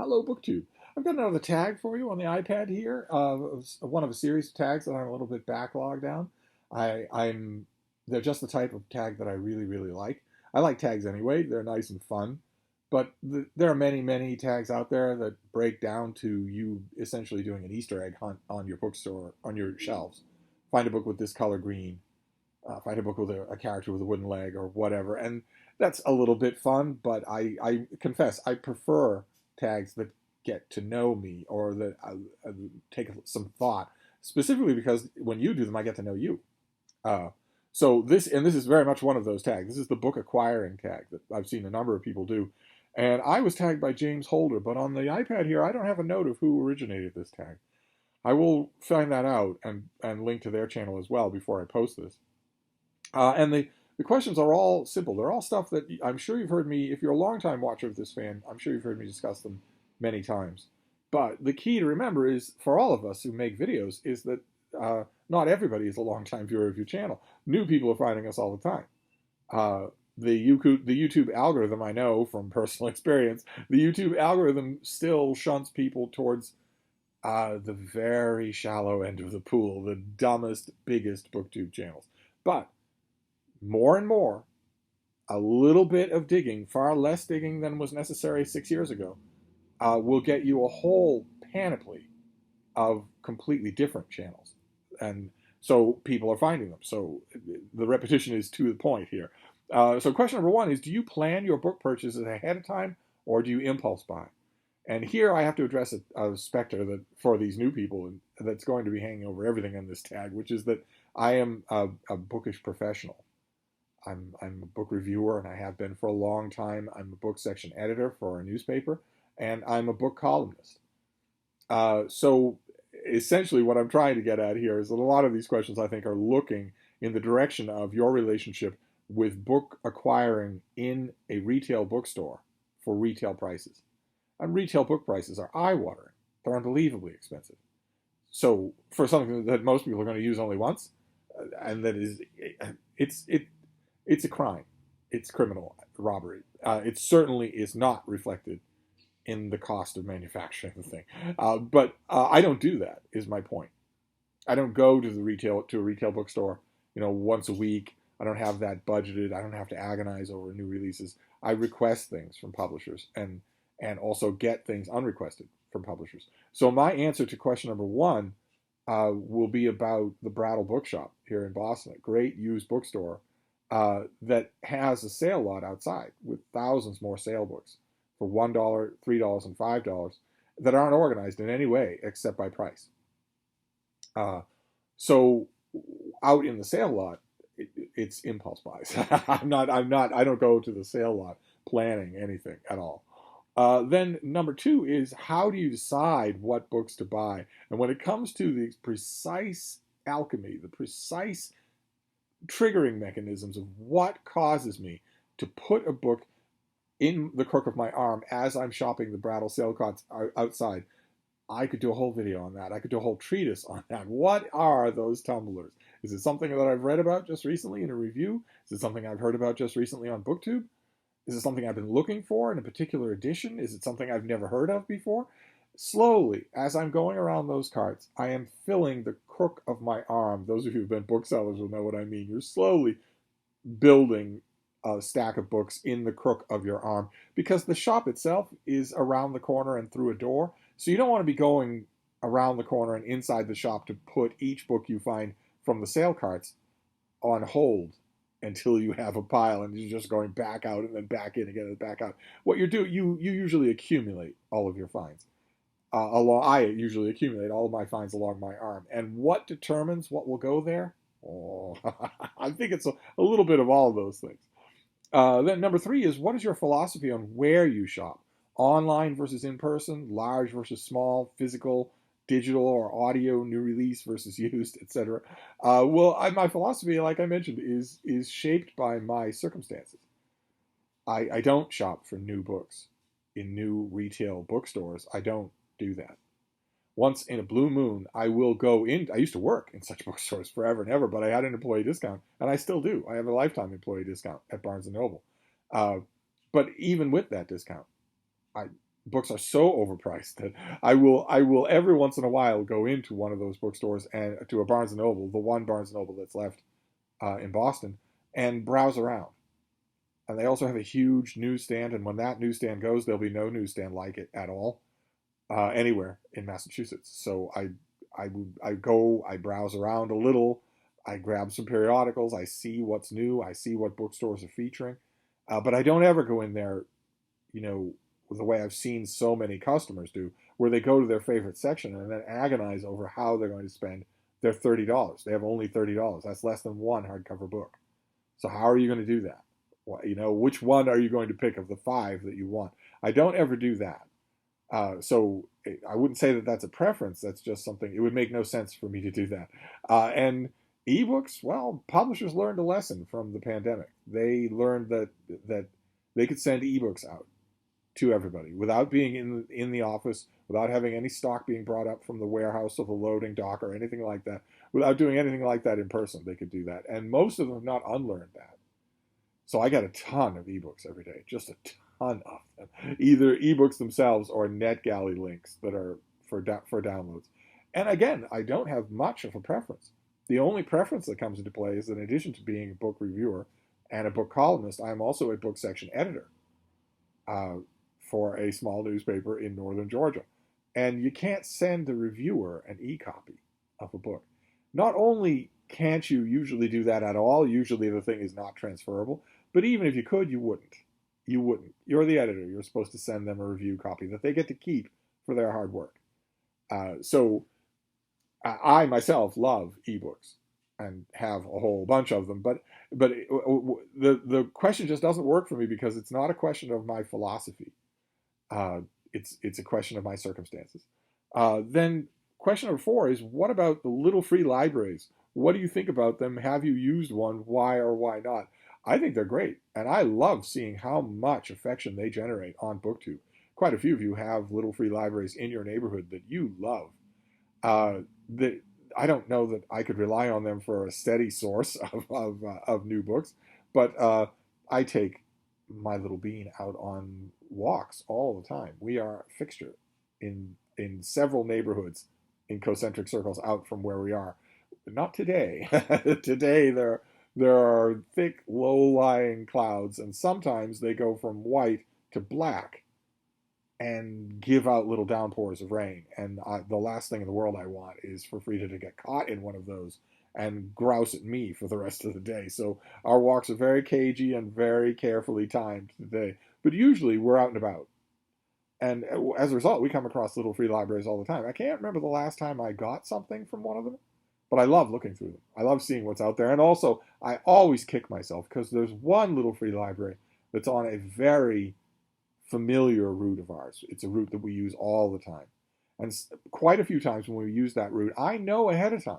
Hello, BookTube. I've got another tag for you on the iPad here. One of a series of tags that I'm a little bit backlogged down. I'm they're just the type of tag that I really, really like. I like tags anyway. They're nice and fun. But there are many, many tags out there that break down to you essentially doing an Easter egg hunt on your bookstore, on your shelves. Find a book with this color green. Find a book with a character with a wooden leg or whatever. And that's a little bit fun, but I confess I prefer tags that get to know me or that I take some thought, specifically because when you do them, I get to know you. Uh, this is very much one of those tags. This is the book acquiring tag that I've seen a number of people do. And I was tagged by James Holder, but on the iPad here, I don't have a note of who originated this tag. I will find that out and link to their channel as well before I post this. And the questions are all simple. They're all stuff that I'm sure you've heard me, if you're a longtime watcher of this fan, I'm sure you've heard me discuss them many times. But the key to remember is, for all of us who make videos, is that not everybody is a longtime viewer of your channel. New people are finding us all the time. The YouTube algorithm, I know from personal experience, the YouTube algorithm still shunts people towards the very shallow end of the pool, the dumbest, biggest booktube channels. But more and more, a little bit of digging, far less digging than was necessary 6 years ago, will get you a whole panoply of completely different channels. And so people are finding them. So the repetition is to the point here. So question number one is, do you plan your book purchases ahead of time or do you impulse buy? And here I have to address a specter that for these new people that's going to be hanging over everything on this tag, which is that I am a bookish professional. I'm a book reviewer, and I have been for a long time. I'm a book section editor for a newspaper, and I'm a book columnist. So essentially what I'm trying to get at here is that a lot of these questions, I think, are looking in the direction of your relationship with book acquiring in a retail bookstore for retail prices. And retail book prices are eye-watering. They're unbelievably expensive. So for something that most people are going to use only once, and that is, it's a crime. It's criminal robbery. It certainly is not reflected in the cost of manufacturing the thing. But I don't do that, is my point. I don't go to a retail bookstore, once a week. I don't have that budgeted. I don't have to agonize over new releases. I request things from publishers and also get things unrequested from publishers. So my answer to question number one will be about the Brattle Bookshop here in Boston, a great used bookstore that has a sale lot outside with thousands more sale books for $1, $3, and $5 that aren't organized in any way except by price. So out in the sale lot, it's impulse buys. I don't go to the sale lot planning anything at all. Then number two is, how do you decide what books to buy? And when it comes to the precise alchemy, the precise triggering mechanisms of what causes me to put a book in the crook of my arm as I'm shopping the Brattle sale carts outside, I could do a whole video on that. I could do a whole treatise on that. What are those tumblers? Is it something that I've read about just recently in a review? Is it something I've heard about just recently on BookTube? Is it something I've been looking for in a particular edition? Is it something I've never heard of before? Slowly, as I'm going around those carts, I am filling the crook of my arm. Those of you who've been booksellers will know what I mean. You're slowly building a stack of books in the crook of your arm because the shop itself is around the corner and through a door. So you don't want to be going around the corner and inside the shop to put each book you find from the sale carts on hold until you have a pile and you're just going back out and then back in again and back out. What you usually accumulate all of your finds. I usually accumulate all of my finds along my arm. And what determines what will go there? Oh, I think it's a little bit of all of those things. Then number three is, what is your philosophy on where you shop? Online versus in person, large versus small, physical, digital or audio, new release versus used, etc. My philosophy, like I mentioned, is shaped by my circumstances. I don't shop for new books in new retail bookstores. I don't do that. Once in a blue moon, I will go in. I used to work in such bookstores forever and ever, but I had an employee discount, and I still do. I have a lifetime employee discount at Barnes & Noble. But even with that discount, I books are so overpriced that I will every once in a while go into one of those bookstores and to a Barnes and Noble, the one Barnes and Noble that's left in Boston, and browse around. And they also have a huge newsstand, and when that newsstand goes, there'll be no newsstand like it at all anywhere in Massachusetts. So I go, I browse around a little, I grab some periodicals, I see what's new, I see what bookstores are featuring, but I don't ever go in there, you know, the way I've seen so many customers do, where they go to their favorite section and then agonize over how they're going to spend their $30. They have only $30. That's less than one hardcover book. So how are you going to do that? Well, you know, which one are you going to pick of the five that you want? I don't ever do that. So I wouldn't say that that's a preference. That's just something. It would make no sense for me to do that. And ebooks, well, publishers learned a lesson from the pandemic. They learned that they could send ebooks out to everybody without being in the office, without having any stock being brought up from the warehouse or the loading dock or anything like that, without doing anything like that in person. They could do that, and most of them have not unlearned that. So I got a ton of ebooks every day, just a ton of them, either ebooks themselves or NetGalley links that are for downloads. And again, I don't have much of a preference. The only preference that comes into play is that in addition to being a book reviewer and a book columnist, I'm also a book section editor uh, for a small newspaper in northern Georgia. And you can't send the reviewer an e-copy of a book. Not only can't you usually do that at all, usually the thing is not transferable, but even if you could, you wouldn't. You wouldn't. You're the editor. You're supposed to send them a review copy that they get to keep for their hard work. So I myself love ebooks and have a whole bunch of them, but the question just doesn't work for me because it's not a question of my philosophy. It's a question of my circumstances. Then question number 4 is, what about the little free libraries? What do you think about them? Have you used one? Why or why not? I think they're great, and I love seeing how much affection they generate on BookTube. Quite a few of you have little free libraries in your neighborhood that you love. Uh, that I don't know that I could rely on them for a steady source of new books, but I take my little bean out on walks all the time. We are a fixture in several neighborhoods in concentric circles out from where we are. Not today. Today there are thick, low-lying clouds, and sometimes they go from white to black and give out little downpours of rain. And the last thing in the world I want is for Frida to get caught in one of those and grouse at me for the rest of the day. So our walks are very cagey and very carefully timed today. But usually we're out and about. And as a result, we come across little free libraries all the time. I can't remember the last time I got something from one of them, but I love looking through them. I love seeing what's out there. And also, I always kick myself because there's one little free library that's on a very familiar route of ours. It's a route that we use all the time. And quite a few times when we use that route, I know ahead of time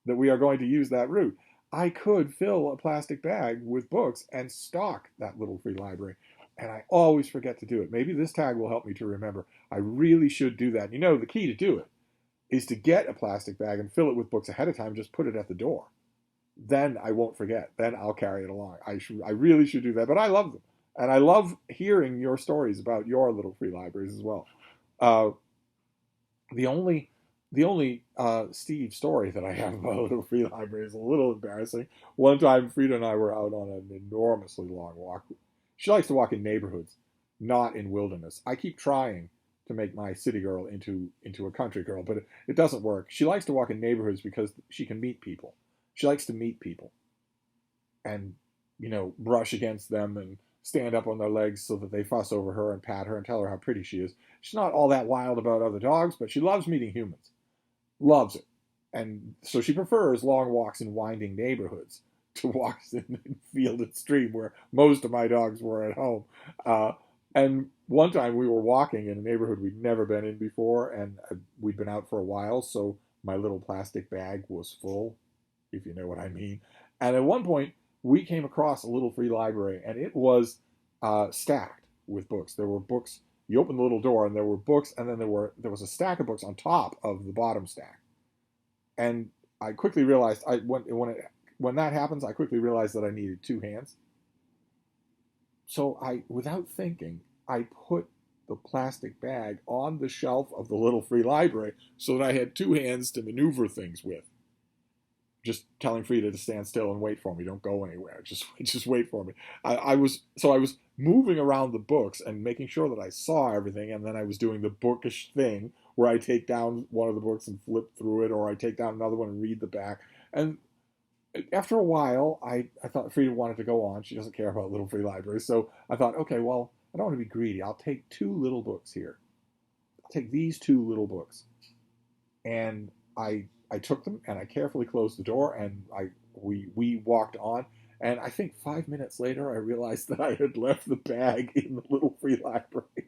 that we are going to use that route. I could fill a plastic bag with books and stock that little free library. And I always forget to do it. Maybe this tag will help me to remember. I really should do that. You know, the key to do it is to get a plastic bag and fill it with books ahead of time. Just put it at the door. Then I won't forget. Then I'll carry it along. I really should do that. But I love them. And I love hearing your stories about your little free libraries as well. Uh, the only Steve story that I have about a little free library is a little embarrassing. One time, Frida and I were out on an enormously long walk. She likes to walk in neighborhoods, not in wilderness. I keep trying to make my city girl into a country girl, but it doesn't work. She likes to walk in neighborhoods because she can meet people. She likes to meet people and, you know, brush against them and stand up on their legs so that they fuss over her and pat her and tell her how pretty she is. She's not all that wild about other dogs, but she loves meeting humans. Loves it. And so she prefers long walks in winding neighborhoods to walks in field and stream where most of my dogs were at home. And one time we were walking in a neighborhood we'd never been in before, and we'd been out for a while, so my little plastic bag was full, if you know what I mean. And at one point, we came across a little free library, and it was stacked with books. There were books. You opened the little door, and there were books, and then there was a stack of books on top of the bottom stack. And I quickly realized when that happens, I quickly realized that I needed two hands. So without thinking, I put the plastic bag on the shelf of the little free library so that I had two hands to maneuver things with. Just telling Frida to stand still and wait for me. Don't go anywhere. Just wait for me. I was moving around the books and making sure that I saw everything, and then I was doing the bookish thing where I take down one of the books and flip through it, or I take down another one and read the back. And after a while, I thought Frida wanted to go on. She doesn't care about little free libraries, so I thought, okay, well, I don't want to be greedy. I'll take two little books here. I'll take these two little books, and I took them and I carefully closed the door, and we walked on. And I think 5 minutes later, I realized that I had left the bag in the little free library,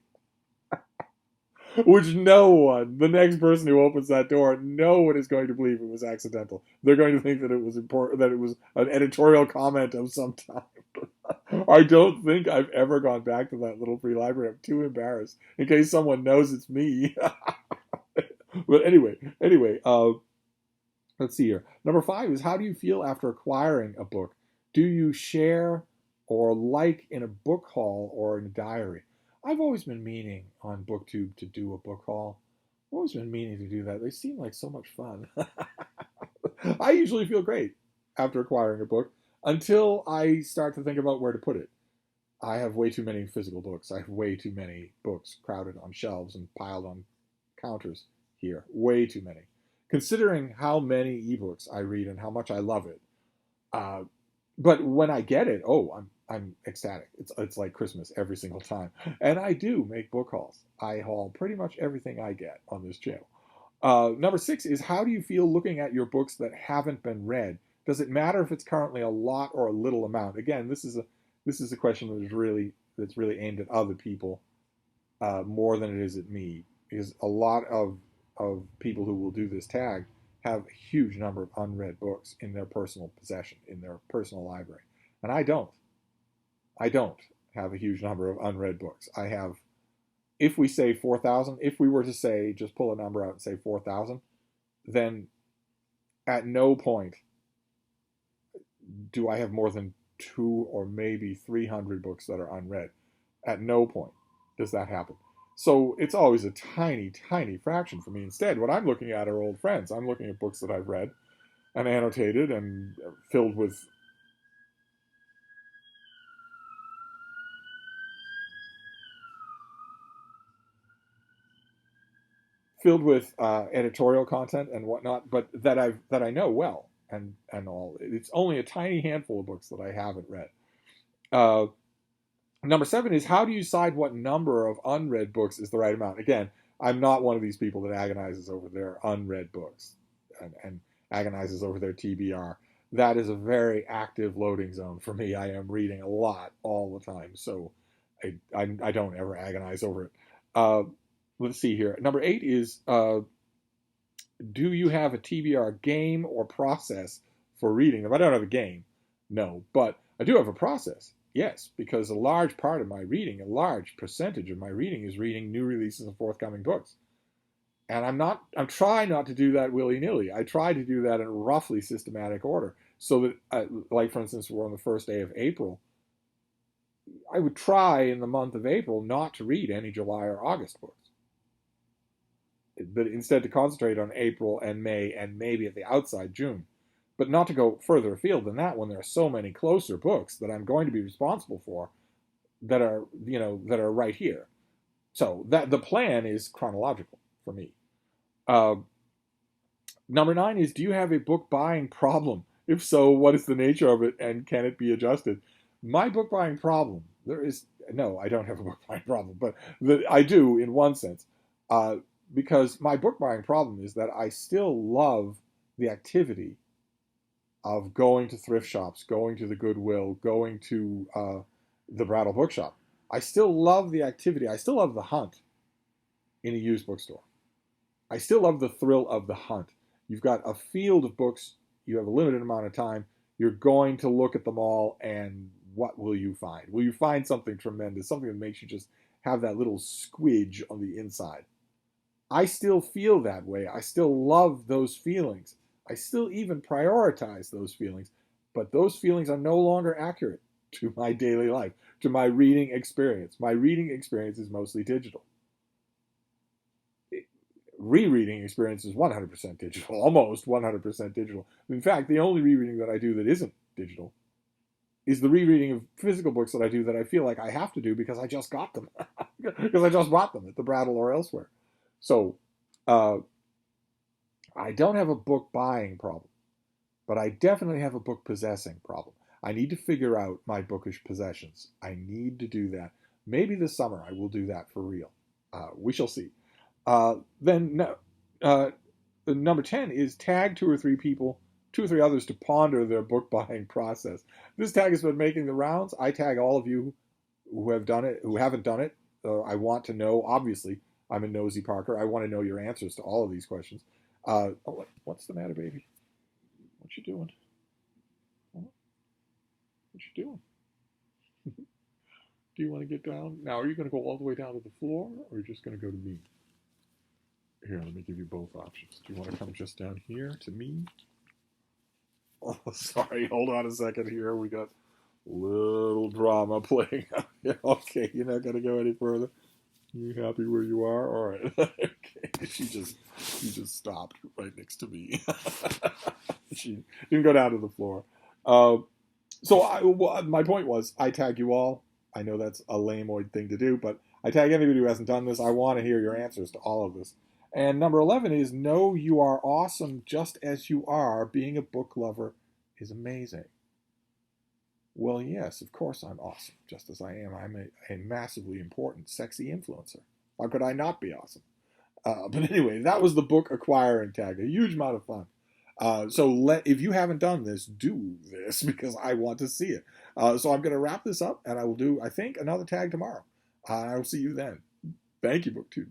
which no one, the next person who opens that door, no one is going to believe it was accidental. They're going to think that it was important, that it was an editorial comment of some type. I don't think I've ever gone back to that little free library. I'm too embarrassed in case someone knows it's me. But anyway, let's see here. Number 5 is, how do you feel after acquiring a book? Do you share or like in a book haul or in a diary? I've always been meaning on BookTube to do a book haul. I've always been meaning to do that. They seem like so much fun. I usually feel great after acquiring a book until I start to think about where to put it. I have way too many physical books. I have way too many books crowded on shelves and piled on counters here. Way too many. Considering how many ebooks I read and how much I love it. But when I get it, I'm ecstatic. It's like Christmas every single time. And I do make book hauls. I haul pretty much everything I get on this channel. Number 6 is, how do you feel looking at your books that haven't been read? Does it matter if it's currently a lot or a little amount? Again, this is a question that's really aimed at other people more than it is at me, because a lot of people who will do this tag have a huge number of unread books in their personal possession, in their personal library. And I don't have a huge number of unread books. I have, if we say 4,000, if we were to say, just pull a number out and say 4,000, then at no point do I have more than 200 or maybe 300 books that are unread. At no point does that happen. So it's always a tiny, tiny fraction for me. Instead, what I'm looking at are old friends. I'm looking at books that I've read and annotated and filled with editorial content and whatnot, but that I know well and all. It's only a tiny handful of books that I haven't read. Number 7 is, how do you decide what number of unread books is the right amount? Again, I'm not one of these people that agonizes over their unread books and agonizes over their TBR. That is a very active loading zone for me. I am reading a lot all the time, so I don't ever agonize over it. Let's see here. Number 8 is, do you have a TBR game or process for reading them? I don't have a game, no, but I do have a process. Yes, because a large part of my reading, a large percentage of my reading is reading new releases of forthcoming books. And I'm trying not to do that willy-nilly. I try to do that in roughly systematic order. So that, like for instance, we're on the first day of April. I would try in the month of April not to read any July or August books, but instead to concentrate on April and May and maybe at the outside June. But not to go further afield than that when there are so many closer books that I'm going to be responsible for that are right here. So that the plan is chronological for me. Number 9 is, do you have a book buying problem? If so, what is the nature of it and can it be adjusted? My book buying problem, I don't have a book buying problem, but I do in one sense, because my book buying problem is that I still love the activity of going to thrift shops, going to the Goodwill, going to the Brattle Bookshop. I still love the activity. I still love the hunt in a used bookstore. I still love the thrill of the hunt. You've got a field of books. You have a limited amount of time. You're going to look at them all, and what will you find? Will you find something tremendous, something that makes you just have that little squidge on the inside? I still feel that way. I still love those feelings. I still even prioritize those feelings, but those feelings are no longer accurate to my daily life, to my reading experience. My reading experience is mostly digital. Rereading experience is 100% digital, almost 100% digital. In fact, the only rereading that I do that isn't digital is the rereading of physical books that I do that I feel like I have to do because I just got them, because I just bought them at the Brattle or elsewhere. So I don't have a book buying problem, but I definitely have a book possessing problem. I need to figure out my bookish possessions. I need to do that. Maybe this summer I will do that for real. We shall see. Then number 10 is tag two or three others to ponder their book buying process. This tag has been making the rounds. I tag all of you who have done it, who haven't done it. I want to know, obviously, I'm a nosy Parker. I want to know your answers to all of these questions. What's the matter, baby? What you doing? What you doing? Do you want to get down? Now, are you going to go all the way down to the floor, or are you just going to go to me? Here, let me give you both options. Do you want to come just down here to me? Oh, sorry. Hold on a second here. We got little drama playing out here. Okay, you're not going to go any further. You happy where you are? All right. Okay. She just stopped right next to me. She didn't go down to the floor. My point was, I tag you all. I know that's a lameoid thing to do, but I tag anybody who hasn't done this. I want to hear your answers to all of this. And number 11 is, know you are awesome just as you are. Being a book lover is amazing. Well, yes, of course I'm awesome, just as I am. I'm a massively important, sexy influencer. How could I not be awesome? But anyway, that was the book acquiring tag. A huge amount of fun. If you haven't done this, do this because I want to see it. So I'm going to wrap this up, and I will do, I think, another tag tomorrow. I will see you then. Thank you, BookTube.